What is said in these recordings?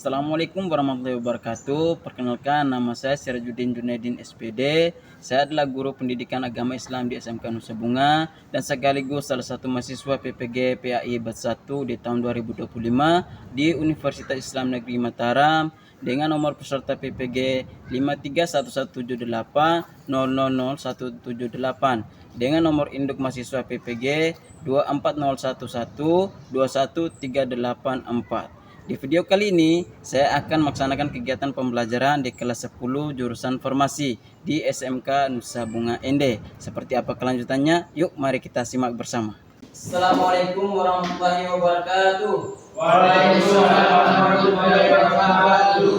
Assalamualaikum warahmatullahi wabarakatuh. Perkenalkan, nama saya Sirajuddin Junaidin SPD. Saya adalah guru pendidikan agama Islam di SMK Nusa Bunga dan sekaligus salah satu mahasiswa PPG PAI Batch 1 di tahun 2025 di Universitas Islam Negeri Mataram dengan nomor peserta PPG 53178000178 dengan nomor induk mahasiswa PPG 24011211384. Di video kali ini, saya akan melaksanakan kegiatan pembelajaran di kelas 10 jurusan farmasi di SMK Nusa Bunga ND. Seperti apa kelanjutannya? Yuk, mari kita simak bersama. Assalamualaikum warahmatullahi wabarakatuh. Waalaikumsalam warahmatullahi wabarakatuh.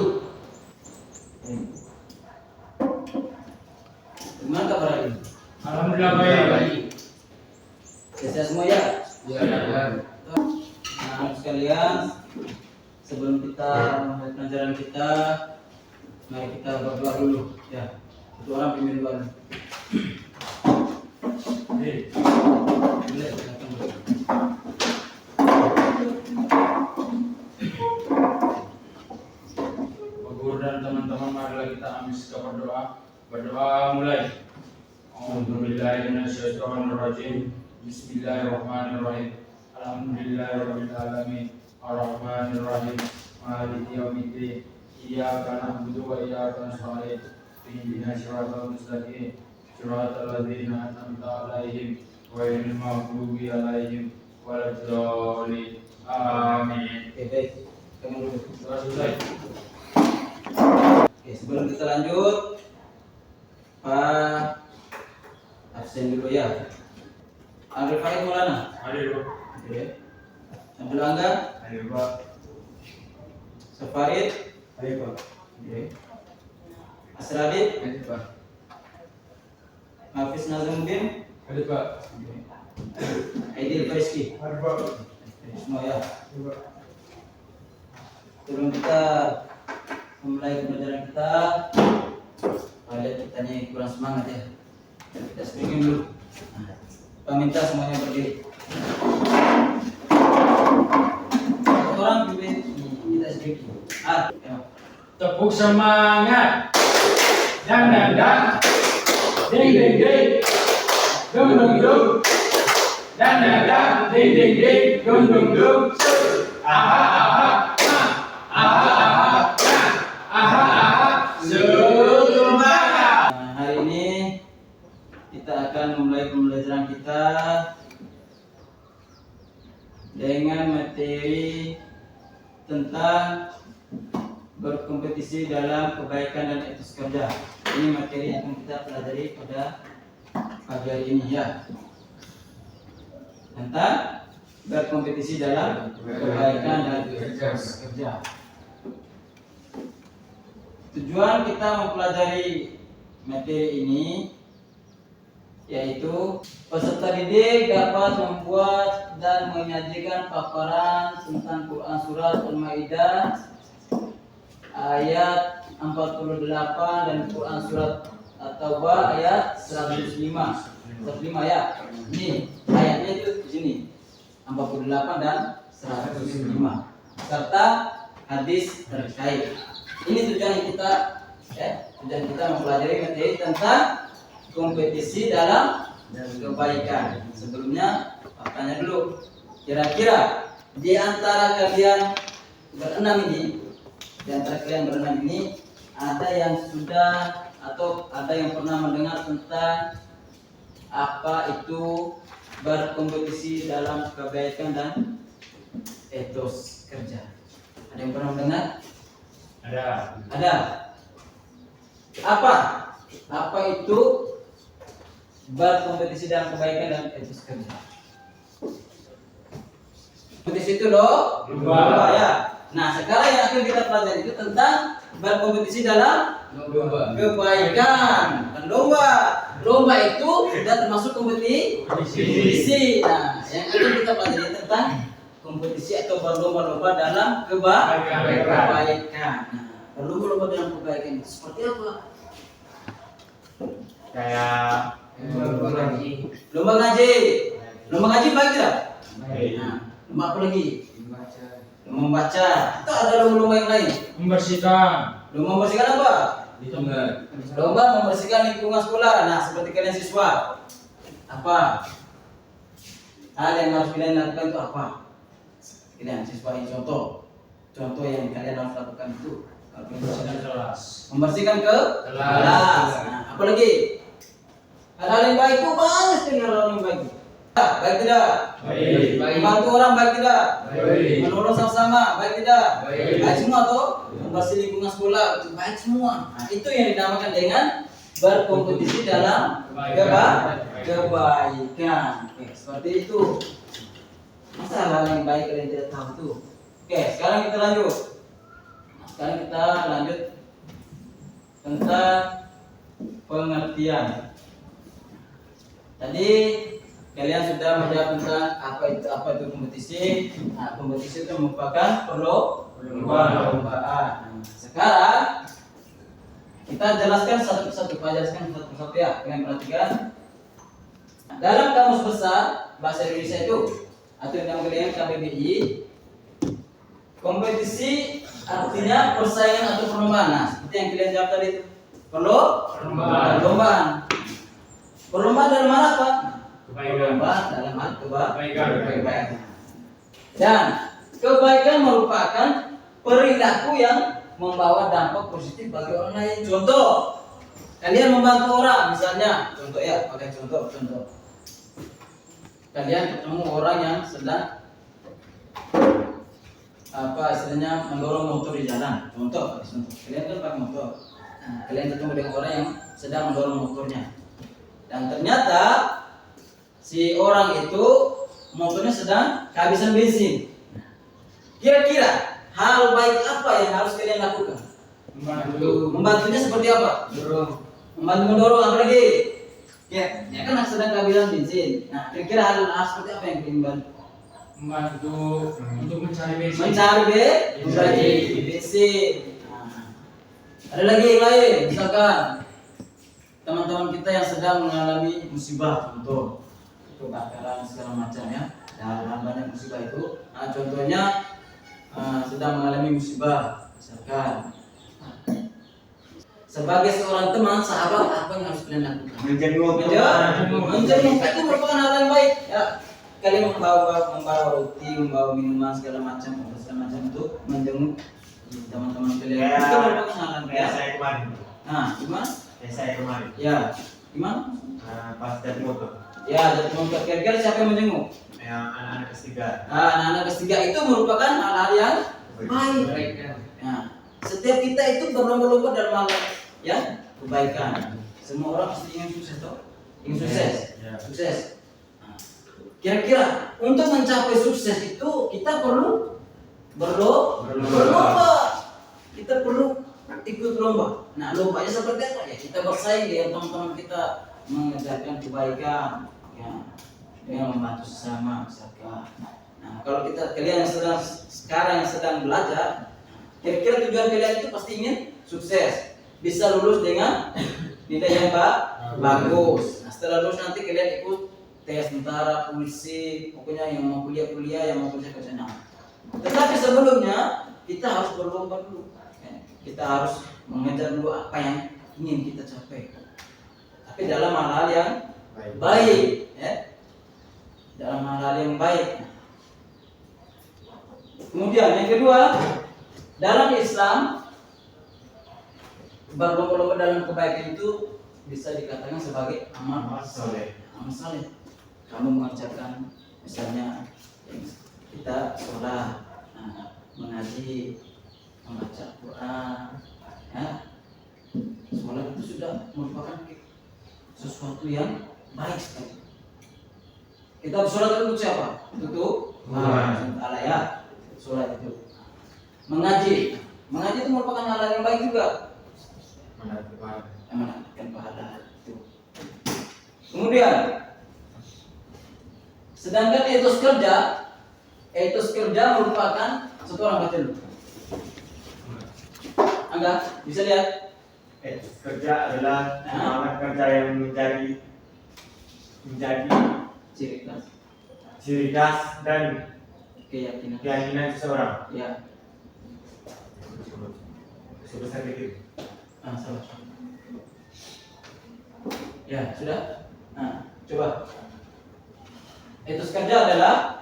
Gimana kabar hari ini? Alhamdulillah baik. Sehat semua ya? Ya. Nah, sekalian, sebelum kita mulai pelajaran kita, mari kita berdoa dulu ya. Satu orang pimpin doa dulu. Boleh, silakan. Bapak Guru dan teman-teman, marilah kita ambis berdoa. Berdoa mulai. A'udzubillahiminasyaitonirrajim. Bismillahirrahmanirrahim. Alhamdulillahirabbil alamin. Arrahmanirrahim. Maliki yaumiddin. Iyyaka na'budu wa iyyaka nasta'in. Ihdinas siratal mustaqim. Siratal ladzina an'amta 'alaihim ghairil maghdubi 'alaihim waladdallin. Amin. Oke, baik. Tangan dulu. Doa selesai. Oke, sebelum kita lanjut, Pak absen dulu ya. Arif Faid Maulana. Hadir, Pak. Oke. Abdul Angga. Hadir, Pak. Safarid. Hadir, Pak. Oke. Asradit. Hadir, Pak. Hafiz Nazmuddin. Hadir, Pak. Aidil Fariski. Hadir, Pak. Semua ya. Hadir, Pak. Sebelum kita memulai pembelajaran kita, lihat kita nih kurang semangat ya. Kita speaking dulu. Nah, Pak minta semuanya berdiri. Satu orang pimpin kita speaking. Ya. Tepuk semangat. Dang dang dang. Ding ding ding. Dung dung dung. Dang dang dang. Ding ding ding. Dung dung dung. Aha aha. Aha aha. Aha aha. Semangat. Nah, hari ini kita akan memulai pembelajaran kita dengan materi tentang berkompetisi dalam kebaikan dan etos kerja. Ini materi yang akan kita pelajari pada pagi hari ini ya. Tentang berkompetisi dalam kebaikan dan etos kerja. Tujuan kita mempelajari materi ini yaitu peserta didik dapat membuat dan menyajikan paparan tentang Quran Surat Al-Maidah ayat 48 dan Quran Surat At-Taubah ayat 105 ya. Ini ayatnya itu di sini 48 dan 105 serta hadis terkait. Ini tujuan kita mempelajari materi tentang kompetisi dalam kebaikan. Sebelumnya tanya dulu, kira-kira di antara kalian berenam ini, ada yang sudah atau ada yang pernah mendengar tentang apa itu berkompetisi dalam kebaikan dan etos kerja? Ada yang pernah mendengar? Ada. Apa itu berkompetisi dalam kebaikan dan etos kerja? Kompetisi itu loh, lomba ya. Nah, sekarang yang akan kita pelajari itu tentang berkompetisi dalam kebaikan. Dan lomba itu sudah termasuk kompetisi. Nah, yang akan kita pelajari tentang kompetisi atau berlomba-lomba dalam kebaikan. Nah, berlomba-lomba dalam kebaikan itu seperti apa? Kayak Lomba ngaji baik tidak? Nah, lomba apa lagi? membaca. Atau ada lomba-lomba yang lain? Membersihkan. Lomba membersihkan apa? Lingkungan. Lomba membersihkan lingkungan sekolah. Nah, seperti kalian siswa, apa hal yang harus kalian lakukan itu apa? Kalian siswa ini contoh yang kalian harus lakukan itu kalau kalian Membersihkan kelas. membersihkan ke Kelas. Nah, apa lagi? Hal-hal yang baik itu banyak sekali hal-hal yang baik. Baik tidak? Baik. Membantu orang baik tidak? Baik. Menolong sama-sama baik tidak? Baik. Baik semua toh? Membersih lingkungan sekolah itu baik semua. Nah, itu yang dinamakan dengan berkompetisi dalam kebaikan. Oke, seperti itu. Masa hal yang baik kalian tidak tahu tuh? Oke, sekarang kita lanjut. Sekarang kita lanjut tentang pengertian. Tadi kalian sudah menjawab tentang apa itu kompetisi. Nah, kompetisi itu merupakan perlombaan. Nah, sekarang kita jelaskan satu persatu, ya. Kalian perhatikan. Nah, dalam kamus besar bahasa Indonesia itu atau yang nama kalian KBBI, kompetisi artinya persaingan atau perlombaan. Nah, seperti yang kalian jawab tadi itu. Perlombaan. Perlombaan dalam hal apa? Perlombaan dalam hal kebaikan. Dan kebaikan merupakan perilaku yang membawa dampak positif bagi orang lain. Contoh, kalian membantu orang, misalnya, contoh ya, pakai contoh. Kalian ketemu orang yang sedang mendorong motor di jalan. Contoh. Kalian kan pakai motor. Nah, kalian ketemu dengan orang yang sedang mendorong motornya. Dan ternyata si orang itu motornya sedang kehabisan bensin. Kira-kira hal baik apa yang harus kalian lakukan? Membantunya seperti apa? Membantu mendorong apa lagi? Ya kan sedang kehabisan bensin. Nah, kira-kira hal seperti apa yang kalian bantu? Membantu untuk mencari bensin. Mencari bensin. Nah, ada lagi yang lain, misalkan teman-teman kita yang sedang mengalami musibah, contoh kebakaran segala macam ya, dan banyak musibah itu. Nah, contohnya sedang mengalami musibah, misalkan. Sebagai seorang teman, sahabat, apa yang harus kalian lakukan? Menjenguk itu merupakan hal yang baik. Ya, kalian membawa roti, membawa minuman segala macam itu menjenguk teman-teman kalian. Itu merupakan hal yang baik. Saya kemarin. Nah, gimana? Saya kemarin. Ya, gimana? Pas dari motor. Ya, dari motor. Kira-kira siapa yang menjenguk? Yang anak-anak ketiga. Anak-anak ketiga itu merupakan hal-hal yang baik. Nah, setiap kita itu berlomba-lomba dalam hal ya kebaikan. Semua orang pasti ingin sukses toh? Ingin sukses. Sukses. Nah, kira-kira untuk mencapai sukses itu kita perlu berlomba. Kita perlu ikut lomba. Nah, lombanya seperti apa ya? Kita bersaing dengan teman-teman kita mengerjakan kebaikan, ya, dengan membantu sesama, misalkan. Nah, kalau kalian yang sedang belajar, kira-kira tujuan kalian itu pasti ingin sukses, bisa lulus dengan nilai yang bagus. Nah, setelah lulus nanti kalian ikut tes tentara, polisi, pokoknya yang mau kuliah, yang mau kerja. Nah, tetapi sebelumnya kita harus berlomba dulu. Kita harus mengejar dulu apa yang ingin kita capai. Tapi dalam hal-hal yang baik, ya. Dalam hal-hal yang baik. Kemudian yang kedua, dalam Islam berlomba-lomba dalam kebaikan itu bisa dikatakan sebagai amal saleh. Kamu mengerjakan misalnya kita sholat, mengaji, membaca Quran, ya. Sholat itu sudah merupakan sesuatu yang baik sekali. Kita bersolat untuk siapa? Untuk Allah ya. Sholat itu. Mengaji itu merupakan hal yang baik juga. Mendapatkan pahala itu. Kemudian, sedangkan etos kerja merupakan satu orang baca dulu. Angga, bisa lihat? Kerja adalah semangat kerja yang menjadi ciri khas dan keyakinan seseorang. Ya. Sebesar itu. Salah. Ya, sudah. Coba. Etos kerja adalah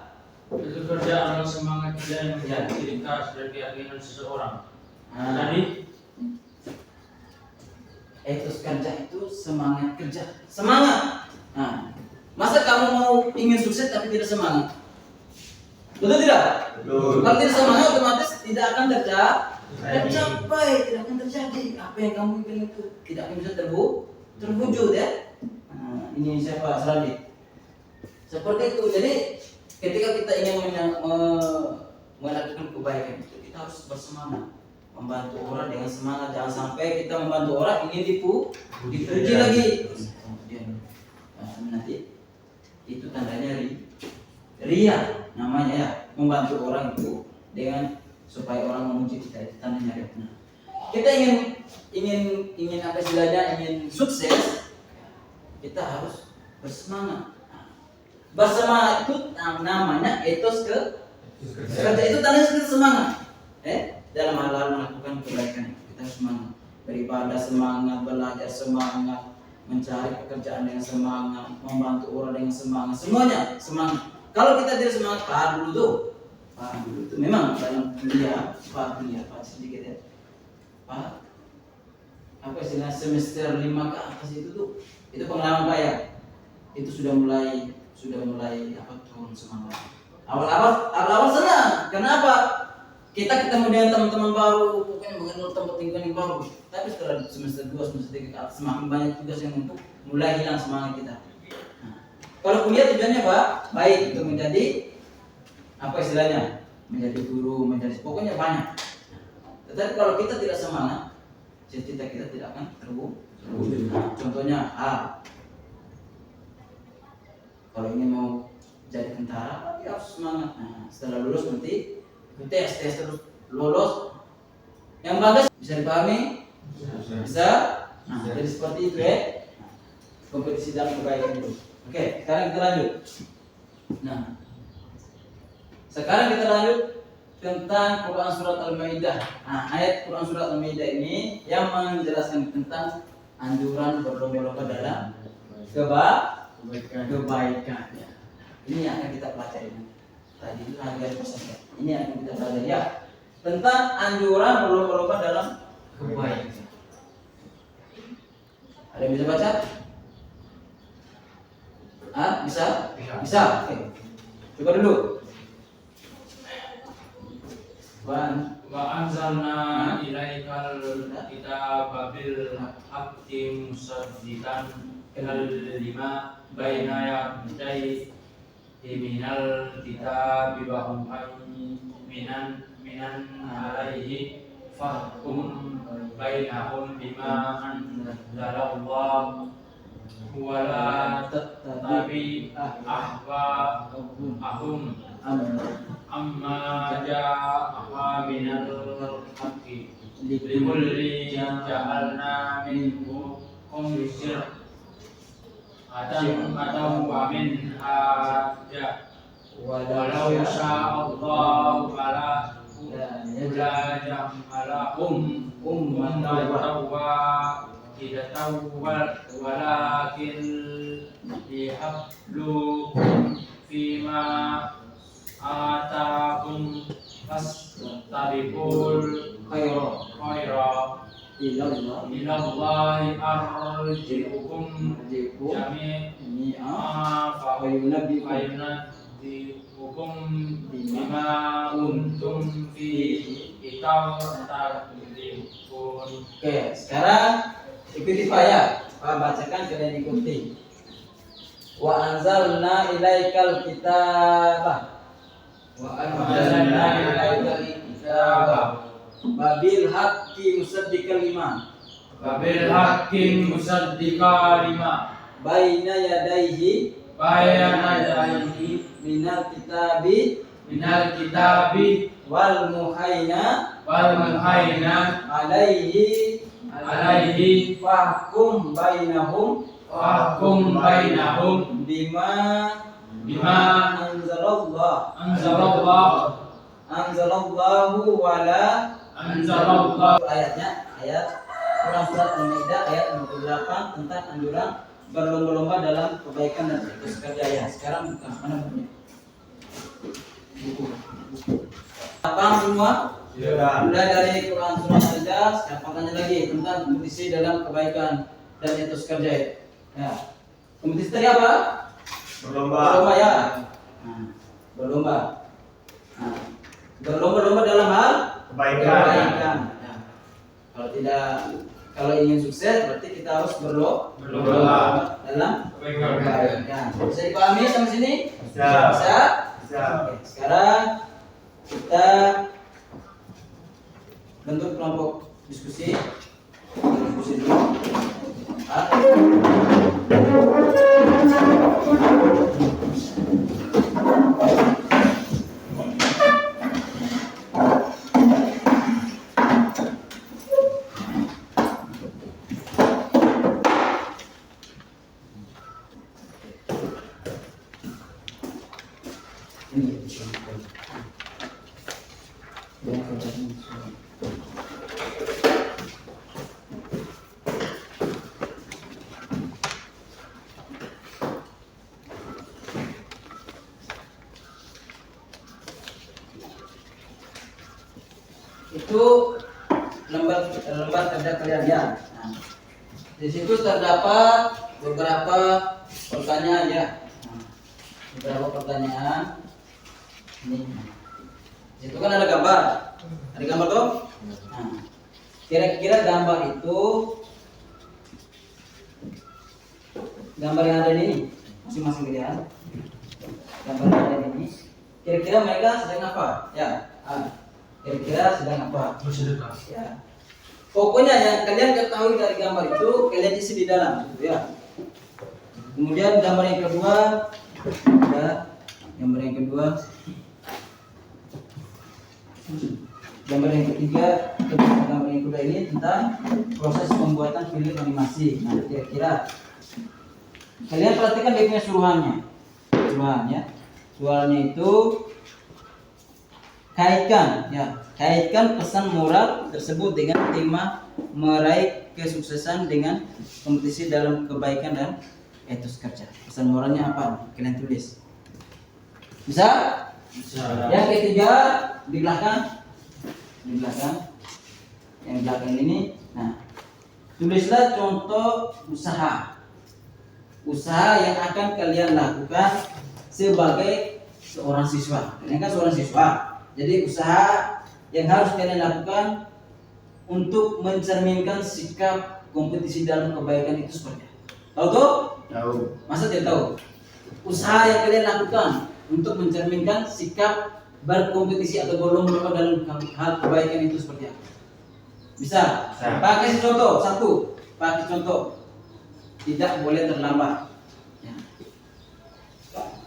Itu kerja adalah semangat kerja yang menjadi ciri khas dari keyakinan seseorang. Tadi etos kerja itu semangat kerja. Semangat. Masa kamu mau ingin sukses tapi tidak semangat? Betul tidak? Betul. Kalau tidak semangat otomatis tidak akan tercapai, tidak akan terjadi. Apa yang kamu inginkan itu tidak akan bisa terwujud ya. Ini siapa Seradi? Seperti itu. Jadi ketika kita ingin melakukan kebaikan itu kita harus bersemangat, membantu orang dengan semangat. Jangan sampai kita membantu orang ingin dipuji lagi. Kemudian nanti itu tandanya ria namanya ya, membantu orang itu dengan supaya orang memuji kita, itu tandanya ria. Kita ingin apa istilahnya, ingin sukses, kita harus bersemangat. Bersemangat itu namanya etos kerja, itu tandanya kita semangat. Dalam hal melakukan kebaikan kita harus semangat, beribadah semangat, belajar semangat, mencari pekerjaan dengan semangat, membantu orang dengan semangat, semuanya semangat. Kalau kita tidak semangat, Pak dulu tuh memang dalam kuliah, Pak sedikit ya, Pak apa istilah semester 5 ke atas itu tuh, itu pengalaman Pak ya, itu sudah mulai apa turun semangat. Awal senang, kenapa? Kita ketemu dengan teman-teman baru, pokoknya mengenal tempat lingkungan yang baru. Tapi setelah semester 2, semester 3 ke atas, semakin banyak tugas yang untuk mulai hilang semangat kita. Kalau kuliah tujuannya Pak, baik untuk menjadi apa istilahnya, menjadi guru, menjadi pokoknya banyak. Tetapi kalau kita tidak semangat, cita-cita kita tidak akan terwujud. Contohnya kalau ingin mau jadi tentara, dia harus semangat. Setelah lulus nanti tes terus lolos. Yang bagus bisa dipahami? Bisa. Jadi seperti itu ya. Kompetisi dalam kebaikan itu. Oke, sekarang kita lanjut. Sekarang kita lanjut tentang Quran surat Al-Maidah. Ayat Quran surat Al-Maidah ini yang menjelaskan tentang anjuran berlomba-lomba dalam kebaikan. Ini yang akan kita pelajari. Tadi itu hanya persen. Ini yang akan kita pelajari ya, tentang anjuran berlomba-lomba dalam kebaikan. Ada yang bisa baca? Bisa. Oke. Coba dulu. wa anzalna ilaikal kitaba bil haqqi musaddiqan lima baina yadayhi minal kitabi wa hum minan alaihi fahkum bainahum bima anzalallah wala tattabi ahum amma ja'a minal haqqi likulli ja'alna minkum atau wa min haja walau sya'allahu ala jam'alakum ummatan walakin lihablukum fima atakum fastabiqul khaira ilallahi arji'ukum jami'a fayunabbi'ukum bima kuntum fihi takhtalifun. Oke, sekarang ikuti Pak, bacakan kalian ikuti. Wa anzalna ilaikal kitaba babil haqqi musaddiqal lima baina yadayhi minal kitabi wal muhaina alaihi fahkum bainahum bima bima anzalallahu wala anzalallahu. ayatnya ayat Quran surat Al-Maidah ayat 58 tentang anjuran berlomba-lomba dalam kebaikan dan etos kerja. Ya, sekarang bukan mana bukunya? Buku. Apa semua? Sudah. Mulai dari Quran surat Al-Maidah, sekarang tanya lagi tentang kompetisi dalam kebaikan dan etos kerja. Ya. Kompetisi tadi apa? Berlomba. Berlomba ya. Nah, berlomba. Nah, berlomba-lomba dalam hal Kebaikan. Ya. Kalau ingin sukses berarti kita harus Berlomba. dalam Kebaikan. kebaikan. Bisa dipahami sampai sini? Bisa. Bisa? Bisa. Oke, sekarang kita bentuk kelompok diskusi. Diskusi dulu. Itu lembar kerja kalian ya. Nah, di situ terdapat beberapa pertanyaan ya. Nah, beberapa pertanyaan. Ini. Di situ kan ada gambar. Ada gambar tuh? Nah, kira-kira gambar itu gambar yang ada ini masing-masing pilihan. Gambar yang ada ini. Kira-kira mereka sedang apa? Ya. Kira-kira sedang apa? Bersedekah. Ya. Pokoknya yang kalian ketahui dari gambar itu kalian isi di dalam, gitu ya. Kemudian gambar yang kedua, ya. Gambar yang kedua, gambar yang ketiga, gambar yang kedua ini tentang proses pembuatan film animasi. Nah, kira-kira kalian perhatikan dia punya suruhannya. Suruhannya itu kaitkan pesan moral tersebut dengan tema meraih kesuksesan dengan kompetisi dalam kebaikan dan etos kerja. Pesan moralnya apa? Kalian tulis. Bisa? Bisa. Yang ketiga di belakang. Yang belakang ini. Nah, tulislah contoh usaha yang akan kalian lakukan sebagai seorang siswa. Kalian kan seorang siswa. Jadi usaha yang harus kalian lakukan untuk mencerminkan sikap kompetisi dalam kebaikan itu seperti apa? Tahu tuh? Tahu. Masa tidak tahu? Usaha yang kalian lakukan untuk mencerminkan sikap berkompetisi atau berlomba dalam hal kebaikan itu seperti apa? Bisa? Bisa. Pakai contoh satu. Pakai contoh. Tidak boleh terlambat. Ya.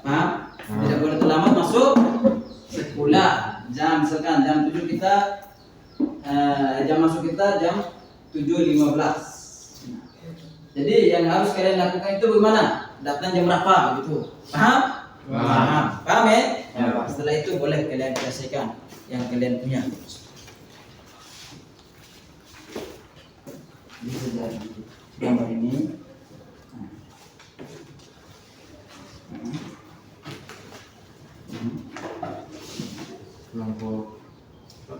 Paham? Tidak boleh terlambat masuk sekolah. Jam misalkan jam 7 kita jam masuk kita jam 7.15. Jadi yang harus kalian lakukan itu bagaimana? Datang jam berapa begitu. Paham? Paham ya? Ya. Setelah itu boleh kalian selesaikan yang kalian punya. Bisa jadi gambar ini. Kelompok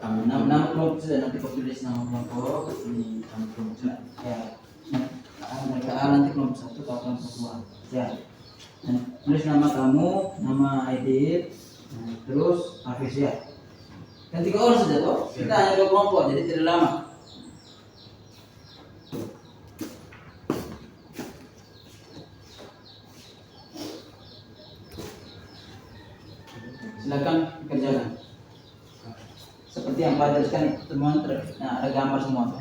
Nama kelompok sudah nanti kau tulis nama kelompok ini kelompok ya. Mereka nanti kelompok 1 atau kelompok 2 ya. Dan tulis nama kamu, nama ID, terus Hafiz ya. Kan 3 orang saja toh. Kita hanya 2 kelompok jadi tidak lama. Silakan kerjakan. Seperti yang pada sekali teman ada gambar semua tuh.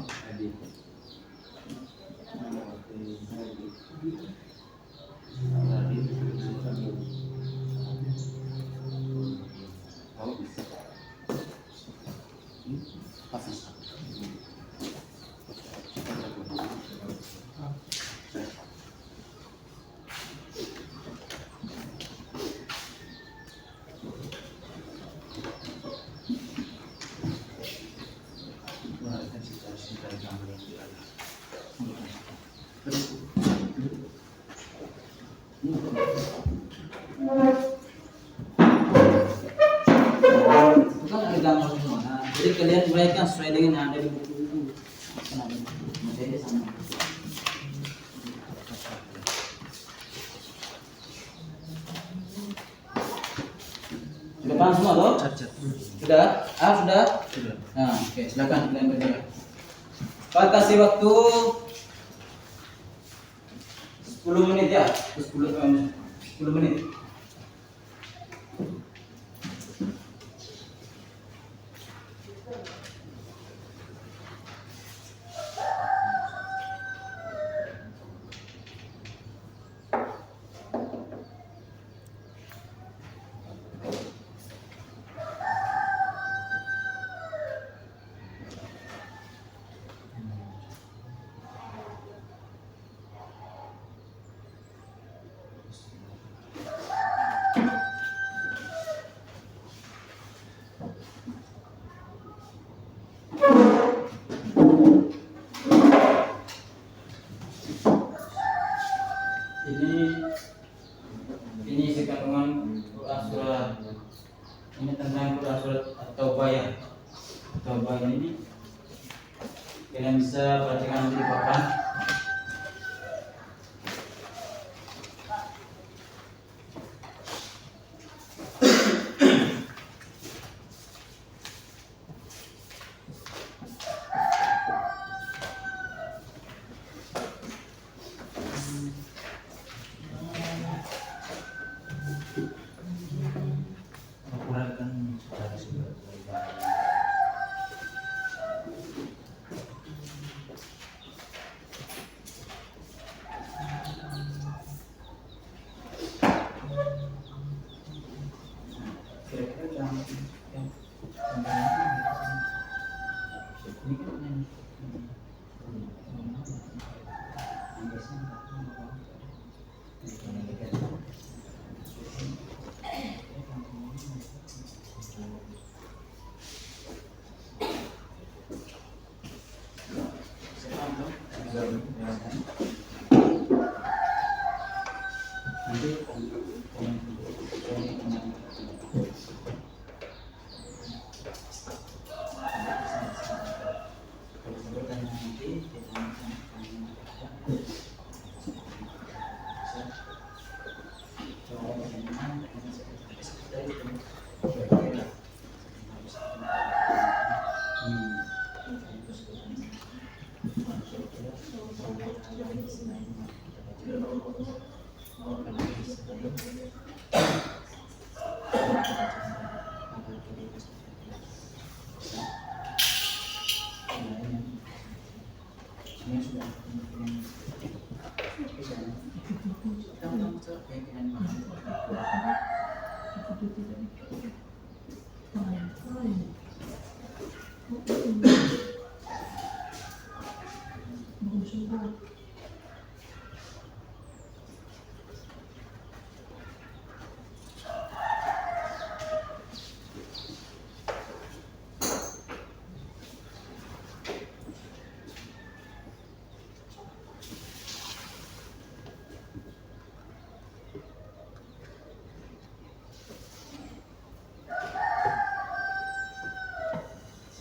Itu kan ada gambar semua. Nah, jadi kalian uraikan sesuai dengan yang ada di buku-buku. Kenapa? Materi sama. Sudah paham semua toh? Sudah? Sudah? Sudah. Nah, oke, silakan kalian berdua. Pak kasih waktu 10 menit ya. 10 menit. Ini isi kandungan Quran surat. Ini tentang Quran surat At-Taubah ya. At-Taubah ini kalian bisa perhatikan nanti di papan. Kira-kira yang ini kan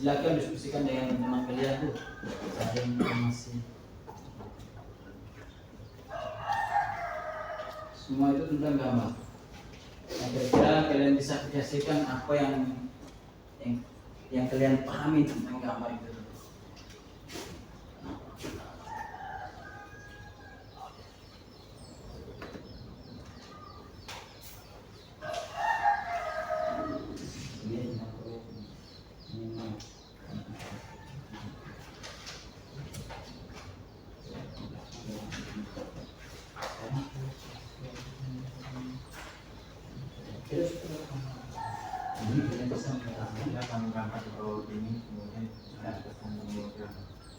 silakan diskusikan dengan teman kalian tuh. Ada yang masih semua itu tentang gambar. Nah, kira-kira kalian bisa aplikasikan apa yang kalian pahami tentang gambar itu.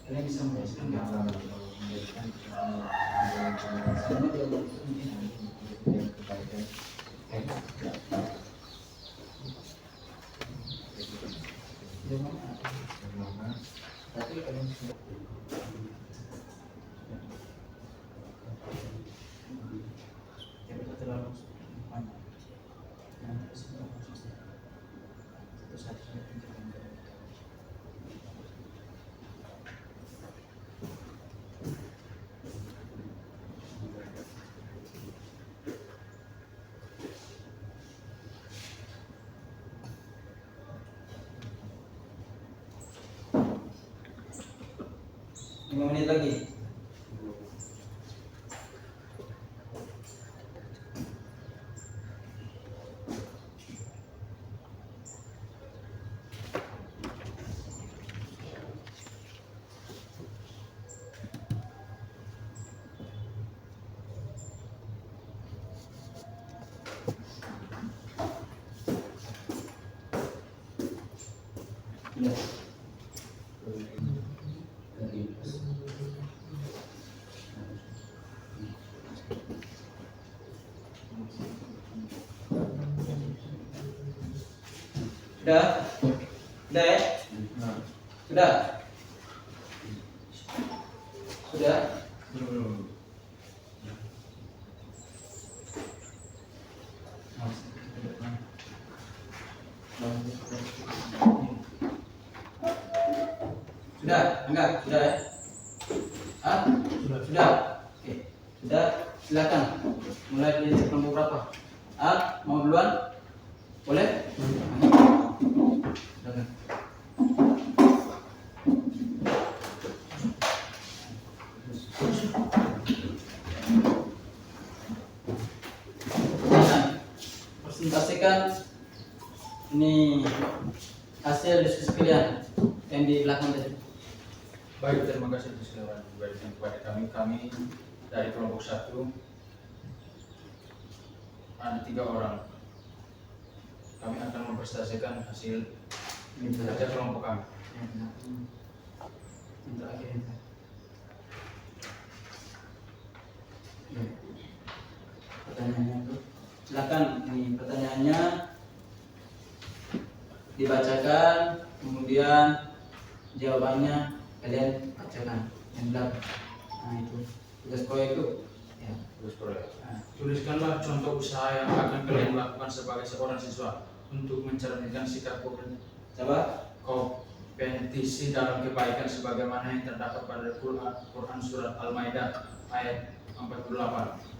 Kalian bisa menjelaskan gambar Lima menit lagi. Ya. Sudah? Sudah ya? Sudah? Sudah? Sudah? Enggak? Sudah ya? Hah? Sudah? Oke. Sudah? Silakan. Mulai dari kelompok berapa? Mau duluan? Boleh? Silakan. Presentasikan ini hasil diskusi kalian yang di belakang tadi. Baik, terima kasih atas kesempatan diberikan kepada kami. Kami dari kelompok 1 ada 3 orang. Kami akan mempresentasikan hasil kerja kelompok kami. Yang terakhir ini. Pertanyaannya tuh, silakan. Ini pertanyaannya dibacakan, kemudian jawabannya kalian bacakan yang belakang. Nah itu tugas proyek itu. Ya. Terus proyek. Tuliskanlah contoh usaha yang akan kalian lakukan sebagai seorang siswa untuk mencerminkan sikap Coba. kompetisi dalam kebaikan sebagaimana yang terdapat pada Quran Surat Al-Maidah ayat 48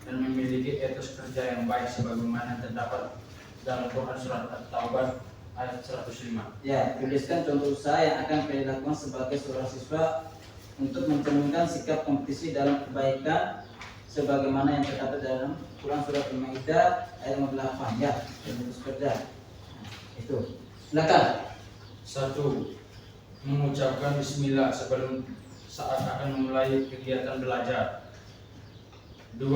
dan memiliki etos kerja yang baik sebagaimana yang terdapat dalam Quran Surat At-Taubah ayat 105. Ya, tuliskan contoh usaha yang akan kalian lakukan sebagai seorang siswa untuk mencerminkan sikap kompetisi dalam kebaikan sebagaimana yang terdapat dalam Quran Surat Al-Maidah ayat 48. Ya, etos kerja. Nah, itu. Silakan. 1. Mengucapkan bismillah sebelum saat akan memulai kegiatan belajar. 2.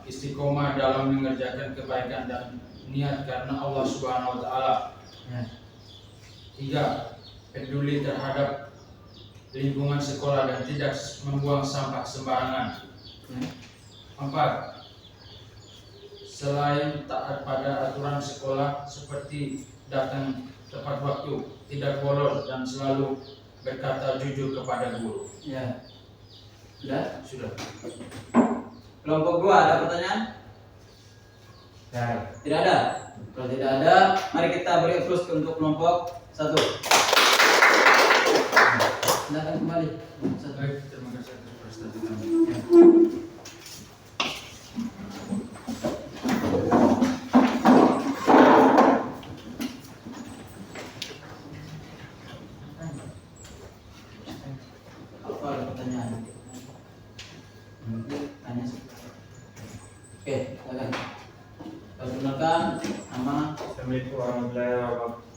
Istiqomah dalam mengerjakan kebaikan dan niat karena Allah Subhanahu wa taala. Ya. 3. Peduli terhadap lingkungan sekolah dan tidak membuang sampah sembarangan. Ya. 4. Selain taat pada aturan sekolah seperti datang tepat waktu, tidak bolos dan selalu berkata jujur kepada guru. Ya. Sudah? Sudah. Kelompok 2 ada pertanyaan? Tidak ada. Kalau tidak ada, mari kita beri terus untuk kelompok 1. Silakan kembali. Baik, terima kasih atas prestasi kami. Apa ada pertanyaan? Tanya sih. Oke, silakan. Perkenalkan nama. Assalamualaikum warahmatullahi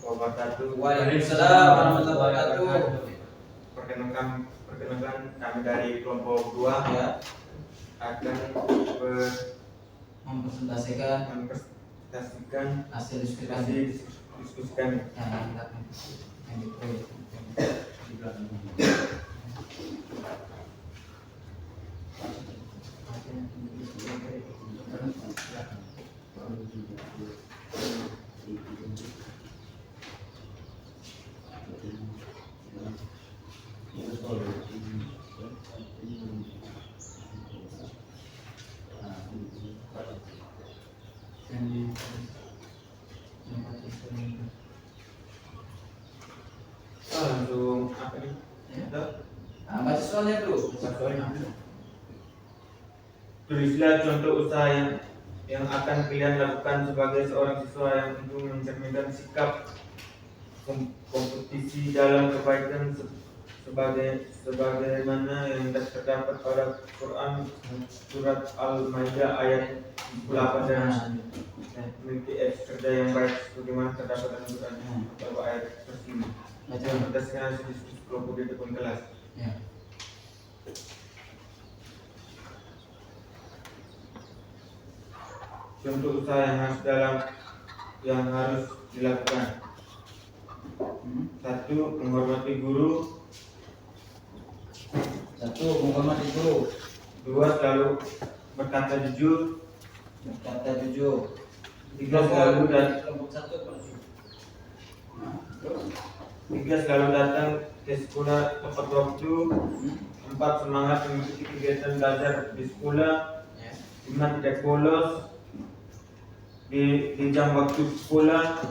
wabarakatuh. Waalaikumsalam warahmatullahi wabarakatuh. Perkenalkan kami dari kelompok 2 Ya, akan mempresentasikan mempresentasikan hasil diskusi hasil kami. diskusi kami. Ya, yang di belakang. Yang di proyek. Di belakang. Nah, baca soalnya dulu. Tulislah contoh usaha yang akan kalian lakukan sebagai seorang siswa yang untuk mencerminkan sikap kompetisi dalam kebaikan sebagaimana yang terdapat pada Quran surat Al-Maidah ayat 8 dan memiliki kerja yang baik sebagaimana terdapat dalam Quran beberapa ayat tersebut. Berdasarkan hasil diskusi kelompok di depan kelas. Ya. Contoh usaha yang harus dilakukan. 1. Menghormati guru. 1. Menghormati guru. 2. Selalu berkata jujur. 3. Selalu datang ke sekolah tepat waktu. 4. Semangat mengikuti kegiatan belajar di sekolah. 5. Tidak bolos di jam waktu sekolah.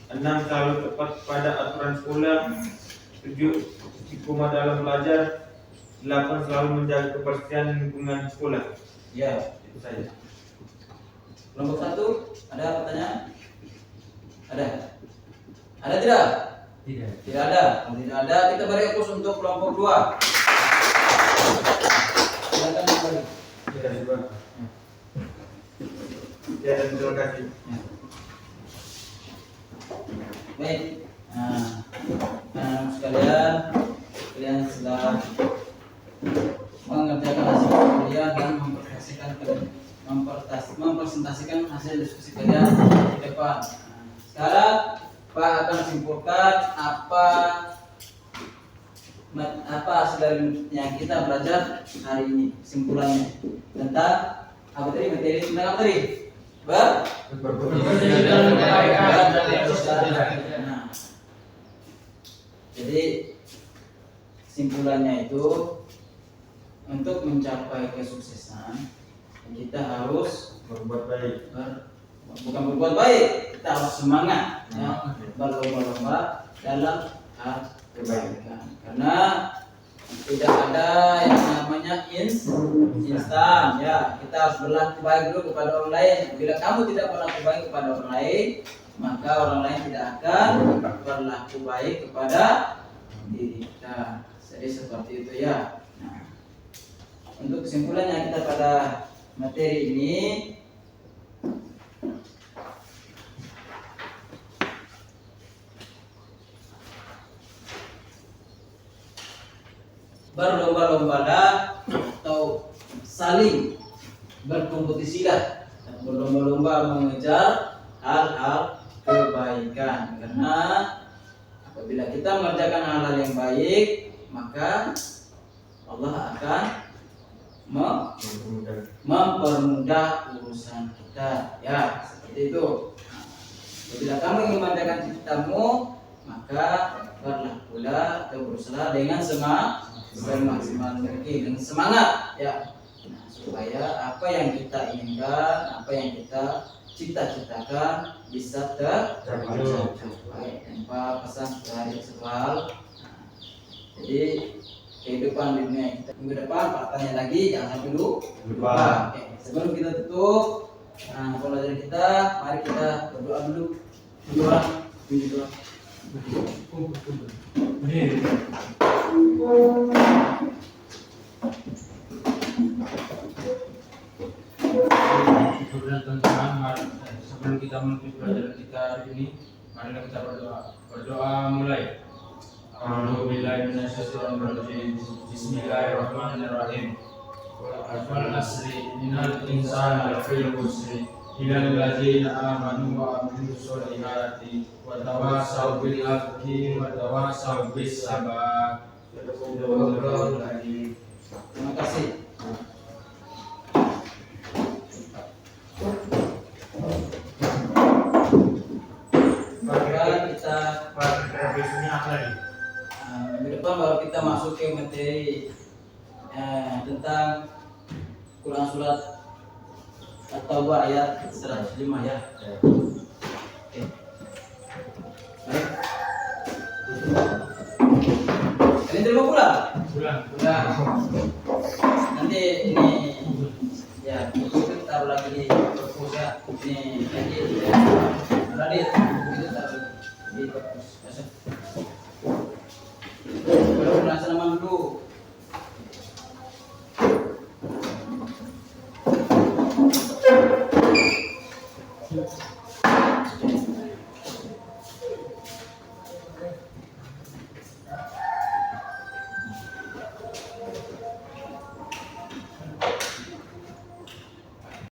6. Selalu tepat pada aturan sekolah. 7. Istiqomah dalam belajar. 8. Selalu menjaga kebersihan lingkungan sekolah. Ya, Itu saja. Kelompok 1 ada pertanyaan? Ada? Ada tidak? Tidak ada. Kalau tidak ada, kita beri fokus untuk kelompok 2. Silakan kembali. Ya, coba. Ya, dan terima kasih. Ya. Baik. Nah, anak-anak sekalian, kalian sudah mengerjakan hasil kalian dan mempresentasikan hasil diskusi kalian di depan. Nah, sekarang Pak akan simpulkan apa hasil dari yang kita belajar hari ini, kesimpulannya tentang apa tadi, materi tentang apa tadi? Nah, jadi kesimpulannya itu untuk mencapai kesuksesan kita harus Berbuat baik. bukan berbuat baik, kita harus semangat ya, berlomba-lomba dalam hal kebaikan. Karena tidak ada yang namanya instan ya. Kita harus berlaku baik dulu kepada orang lain. Bila kamu tidak berlaku baik kepada orang lain, maka orang lain tidak akan berlaku baik kepada diri kita. Jadi seperti itu ya. Nah, untuk kesimpulannya kita pada materi ini, berlomba-lombalah atau saling berkompetisilah, berlomba-lomba mengejar hal-hal kebaikan. Karena apabila kita mengerjakan hal-hal yang baik, maka Allah akan mempermudah urusan kita ya, seperti itu. Apabila kamu ingin mengerjakan cita-citamu, maka berlakulah atau berusaha dengan semaksimal mungkin, dengan semangat ya. Nah, supaya apa yang kita inginkan, apa yang kita cita-citakan bisa tercapai tanpa pesan dari soal. Jadi kehidupan dunia kita minggu depan partanya lagi, jangan sampai lupa. Oke, sebelum kita tutup pelajaran kita, mari kita berdoa dulu. Berdoa. Sebelum kita menutup pelajaran kita hari ini, mari kita berdoa. Berdoa mulai. Bismillahirrahmanirrahim. Wal asri innal insana lafi khusr illa alladzina amanu wa amilus solihati wa tawasaw bil haqqi wa tawasaw bis sabr. Terima kasih. Minggu depan baru kita masuk ke materi tentang Quran surat At-Taubah ayat 105 ya. Oke. Baik. Kalian terima pulang? Ulang. Udah. Nanti ini ya itu taruh lagi di perpus ya. Ini nanti tadi itu taruh di perpus. Masuk. Belum langsung nama dulu.